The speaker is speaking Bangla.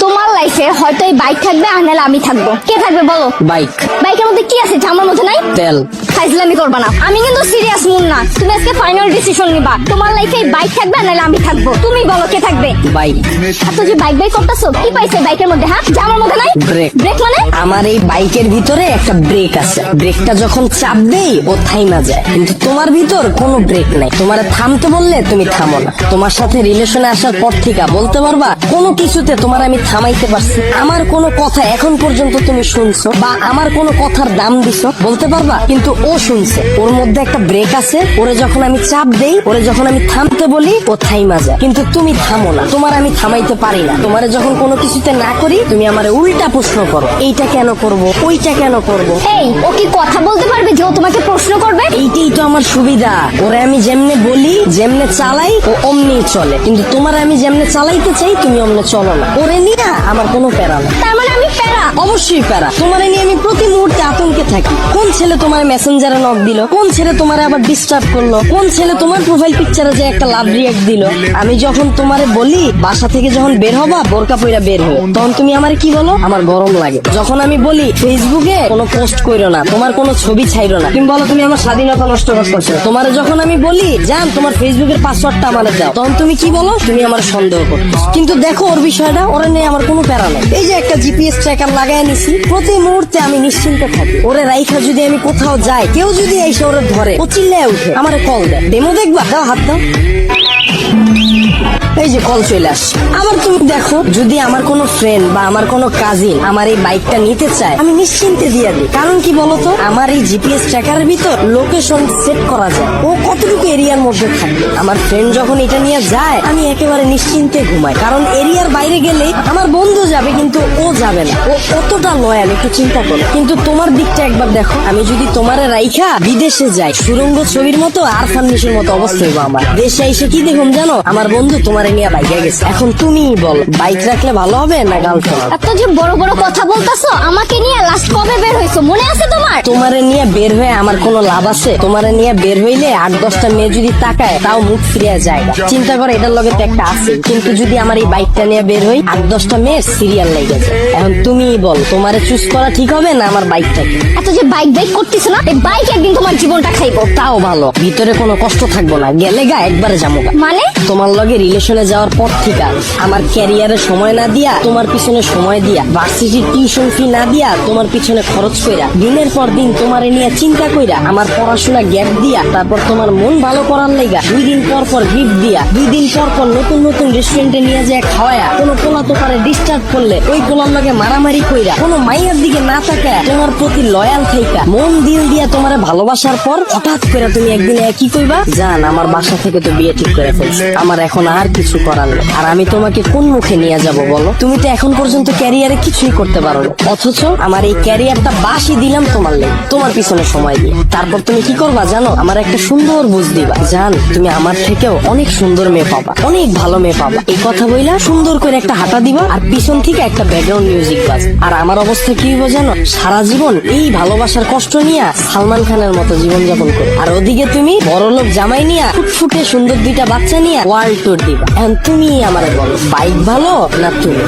তোমার লাইফে হয়তো এই বাইক থাকবে আর নাহলে আমি থাকবো, কে থাকবে বলো? বাইক। বাইকের মধ্যে কি আছে আমার মধ্যে নাই? তেল। ফাইজলামি করবা না, আমি কিন্তু সিরিয়াস মুন না। তুমি আজকে ফাইনাল ডিসিশন নিবা, তোমার লাইফে এই বাইক থাকবে আর নাহলে আমি থাকবো। তুমি বলো কে থাকবে? বাইক। এত যে বাইক বাইক করতেছো, কি পাইছে বাইকের মধ্যে? হ্যাঁ, যে আমার মধ্যে নাই? ব্রেক। ব্রেক মানে? আমার এই বাইকের ভিতরে একটা ব্রেক আছে, ব্রেকটা যখন চাপ দেই ও থাইমা যায়, কিন্তু তোমার ভিতর কোনো ব্রেক নাই। তোমার থামতে বললে তুমি থামো না। তোমার সাথে রিলেশনে আসার পর থেকে বলতে পারবা কোনো কিছুতে তোমার আমি থামাইতে পারছি? আমার কোনো কথা এখন পর্যন্ত তুমি শুনছো বা আমার কোনো কথার দাম দিছো বলতে পারবা? কিন্তু ও শুনছে, ওর মধ্যে একটা ব্রেক আছে। ওরে যখন আমি চাপ দেই, ওরে যখন আমি থামতে বলি, ও থাইমা যায়, কিন্তু তুমি থামো না। তোমার আমি থামাইতে পারি না। তোমারে যখন কোনো কিছুতে না করি, তুমি আমার উল্টা প্রশ্ন করো, এইটা কেন করব, ওইটা কেন করব। এই, ও কি কথা বলতে পারবে যে ও তোমাকে প্রশ্ন করবে? এইটাই তো আমার সুবিধা। ওরে আমি যেমনে বলি, যেমনে চালাই, ও অমনি চলে। কিন্তু তোমার আমি যেমনে চালাইতে চাই, তুমি অমনে চলো না। ওরে নিয়ে আমার কোনো প্যারা না। তার মানে আমি প্যারা? অবশ্যই প্যারা। তোমারে নিয়ে আমি প্রতি মুহূর্তে আতঙ্কে থাকি। কোন ছেলে তোমার মেসেঞ্জারে নক দিল, কোন ছেলে তোমার আবার ডিস্টার্ব করলো, কোন ছেলে তোমার প্রোফাইল পিকচারে যে একটা লাভ রিয়াক্ট দিল। আমি যখন তোমারে বলি বাসা থেকে যখন বের হবা বোরকা পইরা বের হো, তখন তুমি আমারে কি বলো? আমার গরম লাগে। যখন আমি বলি ফেসবুকে কোনো পোস্ট কইরো না, তোমার কোনো ছবি ছাইরো না, তুমি বলো তুমি আমার স্বাধীনতা নষ্ট করছো। তোমার যখন আমি বলি জান তোমার ফেসবুকের পাসওয়ার্ডটা আমারে দাও, তখন তুমি কি বলো? তুমি আমার সন্দেহ করছো। কিন্তু দেখো ওর বিষয়টা, ওরা নিয়ে আমার কোনো প্যারা নেই। এই যে একটা জিপিএস ট্র্যাকার লাগাই নিছি, প্রতি মুহূর্তে আমি নিশ্চিন্তে থাকি। ওরে রাইখা যদি আমি কোথাও যাই, কেউ যদি এসে ওরে ধরে, ও চিল্লায় উঠে আমারে কল দেয়, ডেমো দেখবা, দাও হাত দাও। এই যে কল চলে আসে। আবার তুমি দেখো, যদি আমার কোনো ফ্রেন্ড বা আমার কোনো কাজিন আমার এই বাইকটা নিতে চায়, আমি নিশ্চিন্তে দিয়ে দিই। কারণ কি বলতো, আমার এই জিপিএস ট্র্যাকারের ভিতর লোকেশন সেট করা যায়, ও কতটুকু এরিয়ার মধ্যে থাকবে। আমার ফ্রেন্ড যখন এটা নিয়ে যায়, আমি একেবারে নিশ্চিন্তে ঘুমাই। কারণ এরিয়ার বাইরে গেলে আমার বন্ধু যাবে, কিন্তু ও যাবে না। ও কতটা লয়াল একটু চিন্তা করো। কিন্তু তোমার দিকটা একবার দেখো, আমি যদি তোমারে রাইখা বিদেশে যাই, সুরঙ্গ ছবির মতো আর ফান্ডিশের মতো অবস্থা হইব আমার। দেশে এসে কি দেখুন জানো, আমার বন্ধু তোমার নিয়ে বাইকে গেছে। এখন তুমি বল, বাইক রাখলে ভালো হবে না গার্লফ্রেন্ড? এত যে বড় বড় কথা বলতাছো, আমাকে নিয়ে লাস্ট কবে বের হইছো মনে আছে তোমার? তোমারে নিয়ে বের হয়ে আমার কোনো লাভ আছে? তোমারে নিয়ে বের হইলে 8-10টা মেয়ে যদি তাকায়, তাও মুখ ফিরিয়ে যায়। চিন্তা করে, এটার লগে তো একটা আছে। কিন্তু যদি আমার এই বাইকটা নিয়ে বের হই, 8-10টা মেয়ের সিরিয়াল লেগে যায়। এখন তুমি বল, তোমারে চুজ করা ঠিক হবে না আমার বাইকটাকে? এত যে বাইক বাইক করতেছো না, এই বাইক একদিন তোমার জীবনটা খাইবো। তাও ভালো, ভিতরে কোনো কষ্ট থাকবো না, গেলে গা একবারে যাবো। মানে? তোমার লগে রিলেশনে যাওয়ার পর থেকে আমার ক্যারিয়ারে সময় না দিয়া, তোমার পিছনে সময় দিয়া, ভার্সিটির টিউশন ফি না দিয়া, তোমার পিছনে খরচ কইরা, দিনের পর দিন তোমারে নিয়ে চিন্তা কইরা, আমার পড়াশোনা গ্যাপ দিয়া, তারপর তোমার মন ভালো করার লাইগা 2 দিন পর পর গিফট দিয়া, 2 দিন পর পর নতুন নতুন রেস্টুরেন্টে নিয়ে যায় খাওয়ায়া, কোনো পোলা তো পারে ডিস্টার্ব করলে ওই পোলার লগে মারামারি কইরা, কোনো মাইয়ার দিকে না তাকায় তোমার প্রতি লয়াল থাইকা, মন দিল দিয়া তোমারে ভালোবাসার পর হঠাৎ করে তুমি একদিন কি কইবা, জান আমার বাসা থেকে তো বিয়ে ঠিক করে ফেলছে, আমার এখন আর কিছু করার নেই। আর আমি তোমাকে কোন মুখে নিয়ে যাব বলো? তুমি তো এখন পর্যন্ত ক্যারিয়ারে কিছুই করতে পারো না, অথচ আমার এই ক্যারিয়ারটা বাসি দিলাম তোমার লেগে, তোমার পিছনে সময় দিয়ে। তারপর তুমি কি করবা জানো? আমার একটা সুন্দর বুঝ দিবা, জান তুমি আমার থেকেও অনেক সুন্দর মেয়ে পাবা, অনেক ভালো মেয়ে পাবা। এই কথা বইলা সুন্দর করে একটা হাঁটা দিবা, আর পিছন থেকে একটা ব্যাকগ্রাউন্ড মিউজিক বাজ। আর আমার অবস্থা কি হইব জানো? সারা জীবন এই ভালোবাসার কষ্ট নিয়ে সালমান খানের মতো জীবন যাপন করো, আর ওদিকে তুমি বড়লোক জামাই নিয়ে ফুটফুটে সুন্দর 2টা বাচ্চা নিয়ে ওয়ার্ল্ড ট্যুর দিবা। এখন তুমি আমারে বলো, বাইক ভালো না তুমি?